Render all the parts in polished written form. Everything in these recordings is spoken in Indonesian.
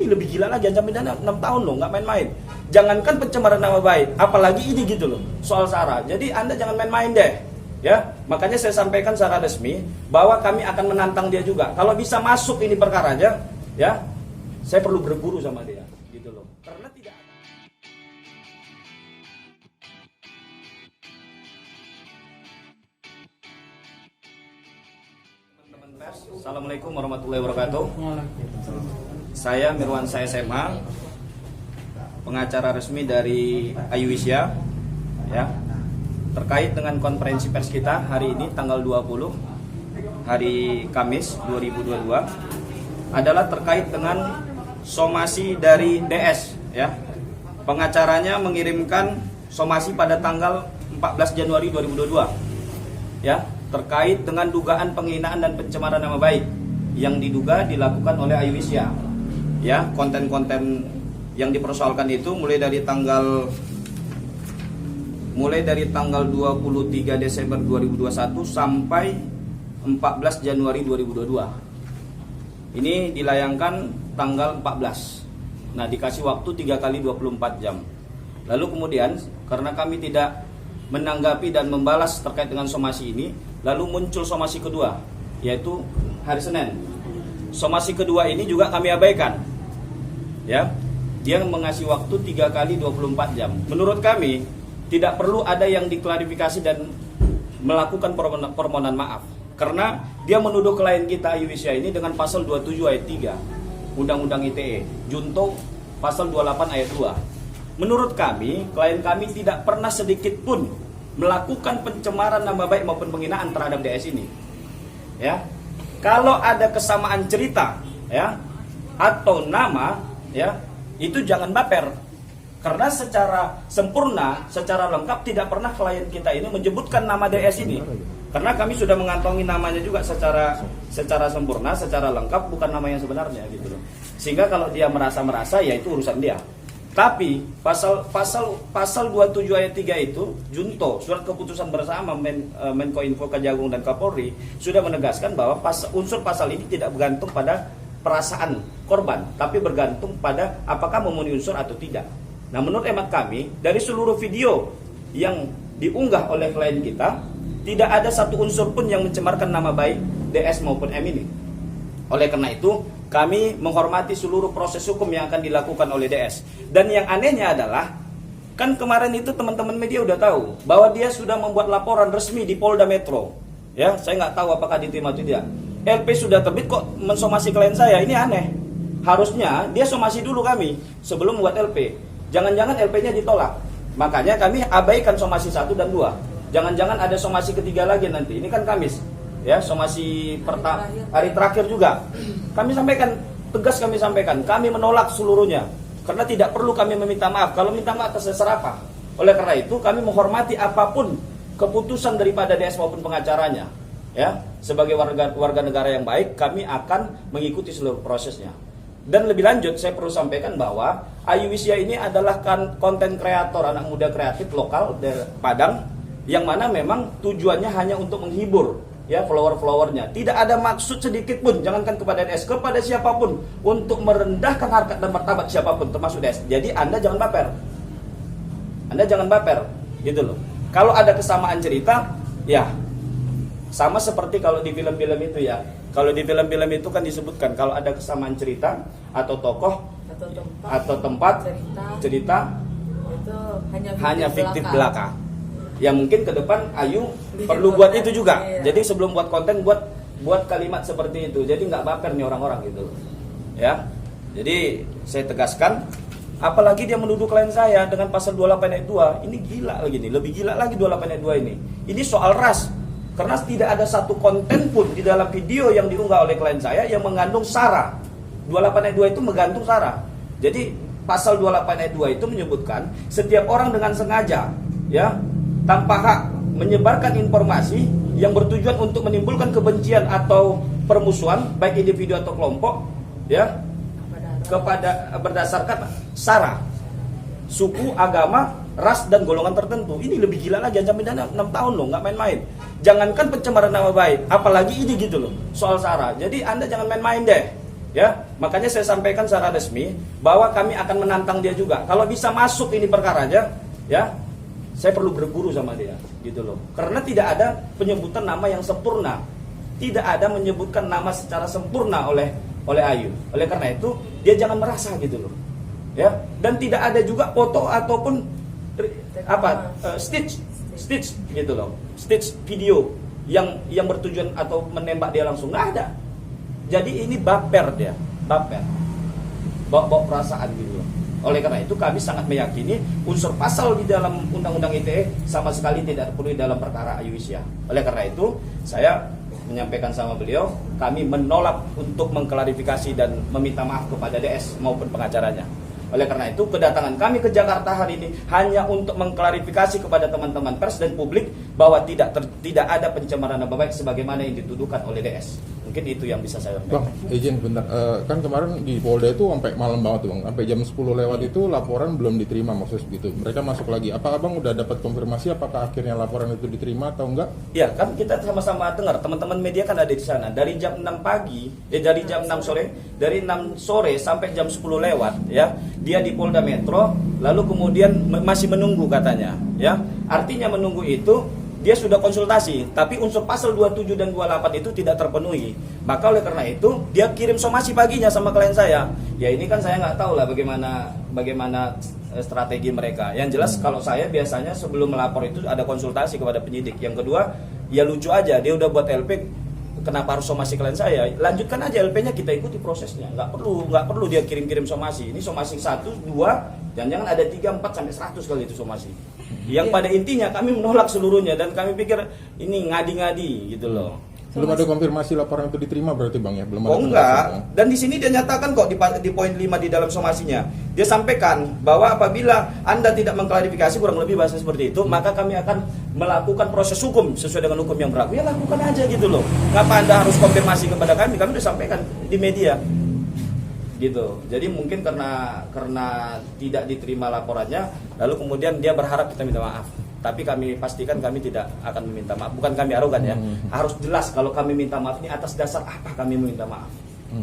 Ini lebih gila lagi, ancaman pidana 6 tahun loh, nggak main-main. Jangankan pencemaran nama baik, apalagi ini gitu loh, soal SARA. Jadi Anda jangan main-main deh. Ya, makanya saya sampaikan secara resmi bahwa kami akan menantang dia juga. Kalau bisa masuk ini perkaranya, ya, saya perlu berburu sama dia, gitu loh. Karena tidak ada. Teman-teman pers, Assalamualaikum warahmatullahi wabarakatuh. Saya Mirwansyah SMA, pengacara resmi dari Ayuwisya, ya. Terkait dengan konferensi pers kita hari ini tanggal 20 hari Kamis 2022 adalah terkait dengan somasi dari DS, ya. Pengacaranya mengirimkan somasi pada tanggal 14 Januari 2022, ya, terkait dengan dugaan penghinaan dan pencemaran nama baik yang diduga dilakukan oleh Ayuwisya. Ya, konten-konten yang dipersoalkan itu mulai dari tanggal 23 Desember 2021 sampai 14 Januari 2022. Ini dilayangkan tanggal 14. Nah, dikasih waktu 3 kali 24 jam. Lalu kemudian karena kami tidak menanggapi dan membalas terkait dengan somasi ini, lalu muncul somasi kedua, yaitu hari Senin. Somasi kedua ini juga kami abaikan. Ya. Dia mengasih waktu 3 kali 24 jam. Menurut kami tidak perlu ada yang diklarifikasi dan melakukan permohonan maaf, karena dia menuduh klien kita Ayuwisya ini dengan pasal 27 ayat 3 Undang-Undang ITE, junto pasal 28 ayat 2. Menurut kami, klien kami tidak pernah sedikit pun melakukan pencemaran nama baik maupun penghinaan terhadap DS ini. Ya. Kalau ada kesamaan cerita, ya, atau nama, ya, itu jangan baper. Karena secara sempurna, secara lengkap tidak pernah klien kita ini menyebutkan nama DS ini. Karena kami sudah mengantongi namanya juga secara sempurna, secara lengkap, bukan nama yang sebenarnya gitu loh. Sehingga kalau dia merasa ya itu urusan dia. Tapi pasal 27 ayat 3 itu junto surat keputusan bersama Menko Info Kejagung dan Kapolri sudah menegaskan bahwa unsur pasal ini tidak bergantung pada perasaan korban, tapi bergantung pada apakah memenuhi unsur atau tidak. Nah, menurut hemat kami, dari seluruh video yang diunggah oleh klien kita, tidak ada satu unsur pun yang mencemarkan nama baik DS maupun M ini. Oleh karena itu, kami menghormati seluruh proses hukum yang akan dilakukan oleh DS. Dan yang anehnya adalah, kan kemarin itu teman-teman media udah tahu bahwa dia sudah membuat laporan resmi di Polda Metro. Ya, saya nggak tahu apakah diterima atau tidak. LP sudah terbit kok mensomasi klien saya, ini aneh. Harusnya dia somasi dulu kami sebelum buat LP. Jangan-jangan LP-nya ditolak. Makanya kami abaikan somasi 1 dan 2. Jangan-jangan ada somasi ketiga lagi nanti. Ini kan Kamis. Ya, somasi hari terakhir juga. Kami sampaikan, tegas kami sampaikan, kami menolak seluruhnya. Karena tidak perlu kami meminta maaf. Kalau minta maaf atas dasar apa? Oleh karena itu kami menghormati apapun keputusan daripada DS maupun pengacaranya. Ya, sebagai warga negara yang baik, kami akan mengikuti seluruh prosesnya. Dan lebih lanjut, saya perlu sampaikan bahwa Ayuwisya ini adalah konten kreator, anak muda kreatif lokal dari Padang, yang mana memang tujuannya hanya untuk menghibur, ya, follower-followernya. Tidak ada maksud sedikit pun, jangankan kepada DS, kepada siapapun, untuk merendahkan harkat dan martabat siapapun, termasuk DS. Jadi Anda jangan baper. Anda jangan baper, gitu loh. Kalau ada kesamaan cerita, ya, sama seperti kalau di film-film itu, ya. Kalau di film-film itu kan disebutkan kalau ada kesamaan cerita atau tokoh atau tempat cerita itu hanya fiktif belaka. Ya mungkin ke depan Ayu perlu buat itu juga. Iya. Jadi sebelum buat konten buat kalimat seperti itu. Jadi nggak baper nih orang-orang gitu. Ya. Jadi saya tegaskan, apalagi dia menuduh klien saya dengan pasal 28 ayat 2. Ini gila lagi nih, lebih gila lagi 28 ayat 2 ini. Ini soal ras. Karena tidak ada satu konten pun di dalam video yang diunggah oleh klien saya yang mengandung SARA. 28 ayat 2 itu mengandung SARA. Jadi pasal 28 ayat 2 itu menyebutkan setiap orang dengan sengaja, ya, tanpa hak menyebarkan informasi yang bertujuan untuk menimbulkan kebencian atau permusuhan baik individu atau kelompok, ya, kepada berdasarkan SARA, suku, agama, ras dan golongan tertentu. Ini lebih gila lagi, ancaman pidana 6 tahun loh, nggak main-main. Jangankan pencemaran nama baik, apalagi ini gitu loh, soal SARA. Jadi Anda jangan main-main deh. Ya, makanya saya sampaikan secara resmi bahwa kami akan menantang dia juga. Kalau bisa masuk ini perkaranya, ya, saya perlu berguru sama dia, gitu loh. Karena tidak ada penyebutan nama yang sempurna, tidak ada menyebutkan nama secara sempurna oleh Ayu. Oleh karena itu dia jangan merasa gitu loh, ya. Dan tidak ada juga foto ataupun stitch gitu loh, stitch video yang bertujuan atau menembak dia langsung, nggak ada. Jadi ini baper, bawa perasaan gitu. Oleh karena itu kami sangat meyakini unsur pasal di dalam Undang-Undang ITE sama sekali tidak terpenuhi dalam perkara Ayu Isya. Oleh karena itu saya menyampaikan sama beliau, kami menolak untuk mengklarifikasi dan meminta maaf kepada DS maupun pengacaranya. Oleh karena itu kedatangan kami ke Jakarta hari ini hanya untuk mengklarifikasi kepada teman-teman pers dan publik bahwa tidak ada pencemaran nama baik sebagaimana yang dituduhkan oleh DS. Mungkin itu yang bisa saya sampaikan. Bang, izin bentar. Kan kemarin di Polda itu sampai malam banget, Bang. Sampai jam 10 lewat itu laporan belum diterima, maksudnya begitu. Mereka masuk lagi. Apa Abang udah dapat konfirmasi apakah akhirnya laporan itu diterima atau enggak? Ya, kan kita sama-sama dengar. Teman-teman media kan ada di sana. Dari jam 6 pagi, dari jam 6 sore, dari 6 sore sampai jam 10 lewat, ya. Dia di Polda Metro, lalu kemudian masih menunggu katanya, ya. Artinya menunggu itu dia sudah konsultasi, tapi unsur pasal 27 dan 28 itu tidak terpenuhi. Maka oleh karena itu dia kirim somasi paginya sama klien saya. Ya ini kan saya nggak tahu lah bagaimana strategi mereka. Yang jelas kalau saya biasanya sebelum melapor itu ada konsultasi kepada penyidik. Yang kedua, ya lucu aja dia udah buat LP, kenapa harus somasi klien saya? Lanjutkan aja LP-nya, kita ikuti prosesnya. Nggak perlu dia kirim-kirim somasi. Ini somasi 1, 2, jangan ada 3, 4 sampai 100 kali itu somasi. Yang pada intinya kami menolak seluruhnya dan kami pikir ini ngadi-ngadi gitu loh. Belum ada konfirmasi laporan itu diterima berarti Bang ya? Belum ada. Oh enggak. Dan di sini dia nyatakan kok di poin 5 di dalam somasinya. Dia sampaikan bahwa apabila Anda tidak mengklarifikasi, kurang lebih bahasa seperti itu, maka kami akan melakukan proses hukum sesuai dengan hukum yang berlaku. Ya lakukan aja gitu loh. Ngapa Anda harus konfirmasi kepada kami? Kami sudah sampaikan di media. Gitu. Jadi mungkin karena tidak diterima laporannya, lalu kemudian dia berharap kita minta maaf. Tapi kami pastikan kami tidak akan meminta maaf. Bukan kami arogan ya. Harus jelas kalau kami minta maaf ini atas dasar apa kami meminta maaf.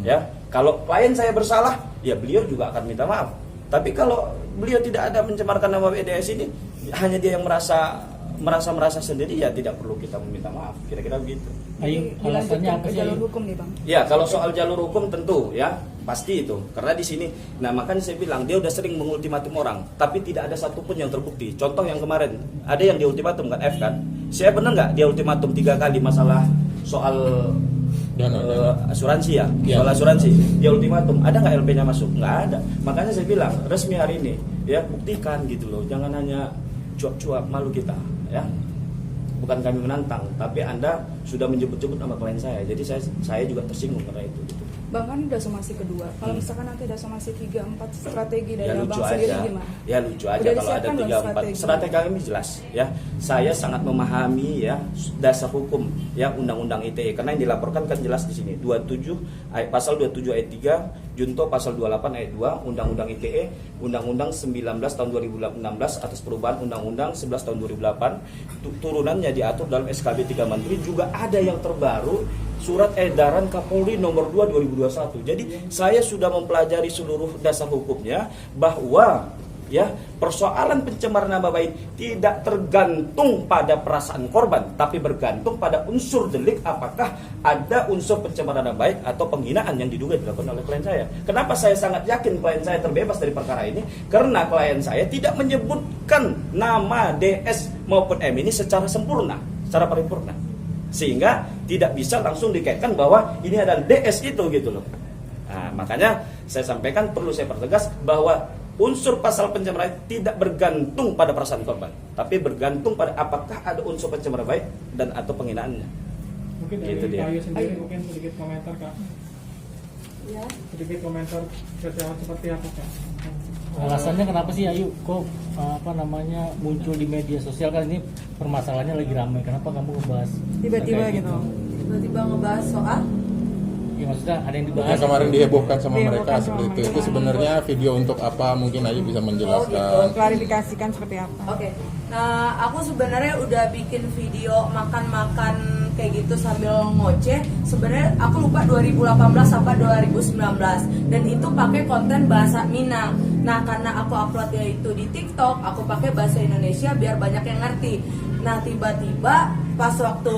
Ya, kalau klien saya bersalah, ya beliau juga akan minta maaf. Tapi kalau beliau tidak ada mencemarkan nama BDS ini, hanya dia yang merasa sendiri, ya tidak perlu kita meminta maaf. Kira-kira begitu. Ayo, alasannya apa sih? Jalur hukum nih Bang. Ya, kalau soal jalur hukum tentu ya pasti itu. Karena di sini, nah makanya saya bilang dia udah sering mengultimatum orang, tapi tidak ada satupun yang terbukti. Contoh yang kemarin, ada yang diultimatum kan F kan? Saya benar nggak dia ultimatum 3 kali masalah soal asuransi ya? Soal asuransi, dia ultimatum. Ada nggak LP-nya masuk? Nggak ada. Makanya saya bilang resmi hari ini, ya buktikan gitu loh. Jangan hanya cuap-cuap, malu kita, ya. Bukan kami menantang, tapi Anda sudah menyebut-nyebut nama klien saya. Jadi saya juga tersinggung karena itu. Gitu. Bang kan udah somasi kedua. Kalau misalkan nanti ada somasi 3, 4 strategi dari ya, Abang sendiri gimana? Ya lucu aja Udah kalau ada 3, 4 strategi kami jelas ya. Saya sangat memahami ya dasar hukum ya Undang-Undang ITE karena yang dilaporkan kan jelas di sini 27 pasal 27 ayat 3, junto pasal 28 ayat 2 Undang-Undang ITE, Undang-Undang 19 tahun 2016 atas perubahan Undang-Undang 11 tahun 2008. Turunannya diatur dalam SKB 3 Menteri, juga ada yang terbaru Surat Edaran Kapolri nomor 2 2021. Jadi saya sudah mempelajari seluruh dasar hukumnya bahwa ya persoalan pencemaran nama baik tidak tergantung pada perasaan korban, tapi bergantung pada unsur delik, apakah ada unsur pencemaran nama baik atau penghinaan yang diduga dilakukan oleh klien saya. Kenapa saya sangat yakin klien saya terbebas dari perkara ini? Karena klien saya tidak menyebutkan nama DS maupun M ini secara sempurna, secara paripurna. Sehingga tidak bisa langsung dikaitkan bahwa ini adalah DS itu gitu loh. Nah, makanya saya sampaikan, perlu saya pertegas bahwa unsur pasal pencemaran tidak bergantung pada perasaan korban, tapi bergantung pada apakah ada unsur pencemaran baik dan atau penghinaannya. Mungkin gitu dari dia. Ayu sendiri mungkin sedikit komentar Kak. Ya. Sedikit komentar kecewa seperti apa Kak? Alasannya kenapa sih Ayu kok muncul di media sosial, kan ini permasalahannya lagi ramai, kenapa kamu ngebahas Tiba-tiba kayak gitu. Tiba-tiba ngebahas soal Ya maksudnya ada yang dibahas. Yang kemarin dihebohkan sama Dihebohkan mereka sama seperti itu. mereka. Itu sebenarnya video untuk apa? Mungkin Ayu bisa menjelaskan. Klarifikasikan seperti apa? Oke. Nah, aku sebenarnya udah bikin video makan-makan kayak gitu sambil ngoceh. Sebenarnya aku lupa 2018 apa 2019, dan itu pakai konten bahasa Minang. Nah karena aku uploadnya itu di TikTok, aku pakai bahasa Indonesia biar banyak yang ngerti. Nah tiba-tiba pas waktu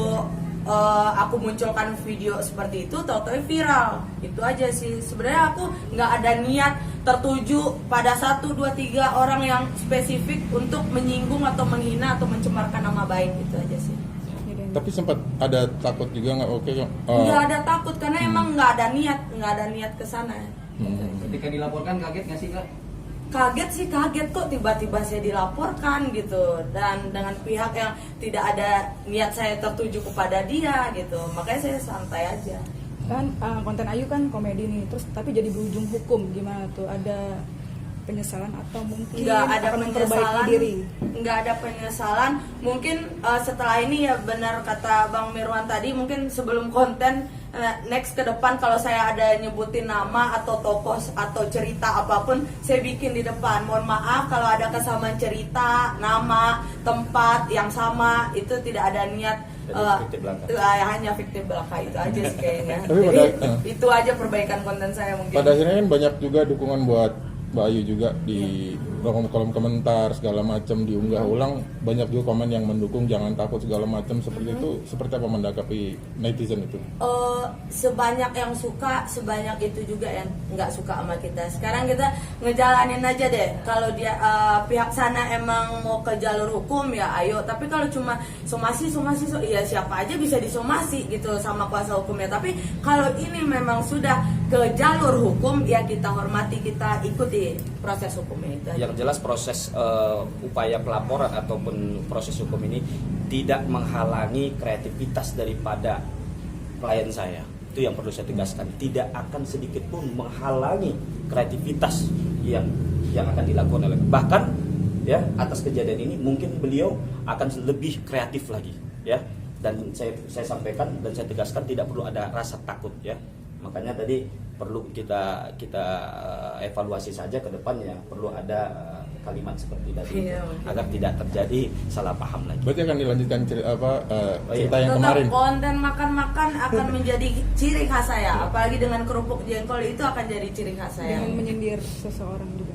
aku munculkan video seperti itu, tahu-tahu viral. Itu aja sih. Sebenarnya aku nggak ada niat tertuju pada 1, 2, 3 orang yang spesifik untuk menyinggung atau menghina atau mencemarkan nama baik. Itu aja sih. Tapi sempat ada takut juga nggak? Nggak ada takut karena emang nggak ada niat ke sana. Ketika dilaporkan kaget nggak sih Kak? Kaget sih, kaget kok tiba-tiba saya dilaporkan gitu, dan dengan pihak yang tidak ada niat saya tertuju kepada dia gitu, makanya saya santai aja. Kan konten Ayu kan komedi nih, terus tapi jadi berujung hukum, gimana tuh? Ada penyesalan atau mungkin Nggak ada akan memperbaiki penyesalan, diri? nggak ada penyesalan. Mungkin setelah ini ya benar kata Bang Mirwan tadi, mungkin sebelum konten next ke depan kalau saya ada nyebutin nama atau tokoh atau cerita apapun, saya bikin di depan. Mohon maaf kalau ada kesamaan cerita, nama, tempat yang sama, itu tidak ada niat. Fiktif belaka. Hanya fiktif belaka, itu aja sih kayaknya. Tapi Jadi pada- itu aja perbaikan konten saya mungkin. Pada akhirnya kan banyak juga dukungan buat Mbak Ayu juga di kolom komentar segala macam, diunggah ulang, banyak juga komen yang mendukung jangan takut segala macam seperti itu. Seperti apa menanggapi netizen itu? Sebanyak yang suka, sebanyak itu juga yang nggak suka sama kita. Sekarang kita ngejalanin aja deh. Kalau dia pihak sana emang mau ke jalur hukum ya ayo. Tapi kalau cuma somasi, ya siapa aja bisa disomasi gitu sama kuasa hukumnya. Tapi kalau ini memang sudah ke jalur hukum ya kita hormati, kita ikuti proses hukumnya itu aja. Yang jelas proses upaya pelaporan ataupun proses hukum ini tidak menghalangi kreativitas daripada klien saya. Itu yang perlu saya tegaskan. Tidak akan sedikit pun menghalangi kreativitas yang akan dilakukan oleh, bahkan ya atas kejadian ini mungkin beliau akan lebih kreatif lagi ya. Dan saya sampaikan dan saya tegaskan tidak perlu ada rasa takut ya. Makanya tadi perlu kita evaluasi saja ke depannya, perlu ada kalimat seperti tadi itu, agar tidak terjadi salah paham lagi. Berarti akan dilanjutkan cerita yang Tetap kemarin. konten makan-makan akan menjadi ciri khas saya, apalagi dengan kerupuk jengkol itu akan jadi ciri khas saya. Dengan menyindir seseorang juga.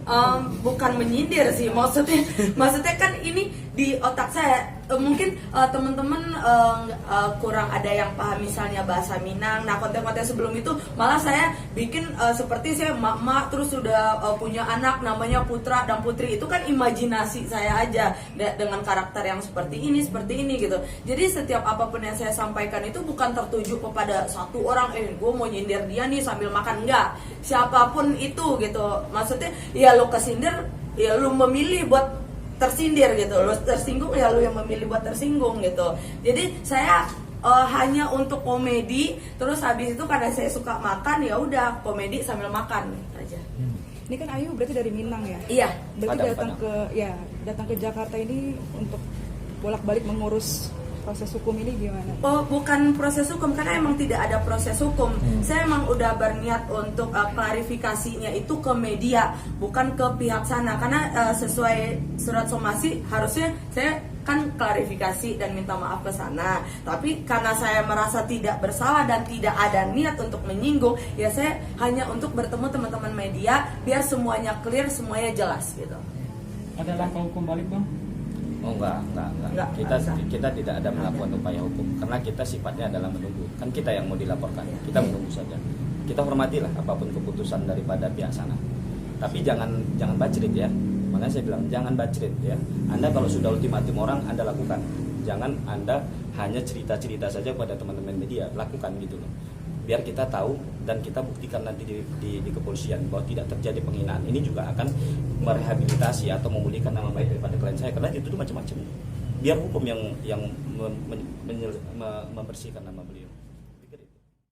Bukan menyindir sih, maksudnya kan ini di otak saya. Mungkin teman-teman kurang ada yang paham misalnya bahasa Minang. Nah konten-konten sebelum itu malah saya bikin seperti saya mak-mak terus sudah punya anak namanya Putra dan Putri. Itu kan imajinasi saya aja dengan karakter yang seperti ini gitu. Jadi setiap apapun yang saya sampaikan itu bukan tertuju kepada satu orang, gue mau nyindir dia nih sambil makan, enggak. Siapapun itu gitu. Maksudnya ya lo kesindir, ya lo memilih buat tersindir gitu, lo tersinggung ya lo yang memilih buat tersinggung gitu. Jadi saya hanya untuk komedi, terus habis itu karena saya suka makan ya udah komedi sambil makan gitu aja. Ini kan Ayu berarti dari Minang ya? Iya. Berarti Padang. datang ke Jakarta ini untuk bolak-balik mengurus proses hukum ini gimana? Oh, bukan proses hukum karena emang tidak ada proses hukum. Saya emang udah berniat untuk klarifikasinya itu ke media, bukan ke pihak sana. Karena sesuai surat somasi harusnya saya kan klarifikasi dan minta maaf ke sana. Tapi karena saya merasa tidak bersalah dan tidak ada niat untuk menyinggung, ya saya hanya untuk bertemu teman-teman media biar semuanya clear, semuanya jelas gitu. Ada langkah hukum balik Bang? Oh enggak. Enggak, Kita tidak ada melakukan upaya hukum karena kita sifatnya adalah menunggu. Kan kita yang mau dilaporkan, kita menunggu saja. Kita hormatilah apapun keputusan daripada pihak sana. Tapi jangan bacrit ya. Makanya saya bilang jangan bacrit ya. Anda kalau sudah ultimatum orang Anda lakukan. Jangan Anda hanya cerita-cerita saja pada teman-teman media, lakukan gitu loh. Biar kita tahu dan kita buktikan nanti di kepolisian bahwa tidak terjadi penghinaan. Ini juga akan merehabilitasi atau memulihkan nama baik daripada klien saya karena itu tuh macam-macam. Biar hukum yang membersihkan nama beliau.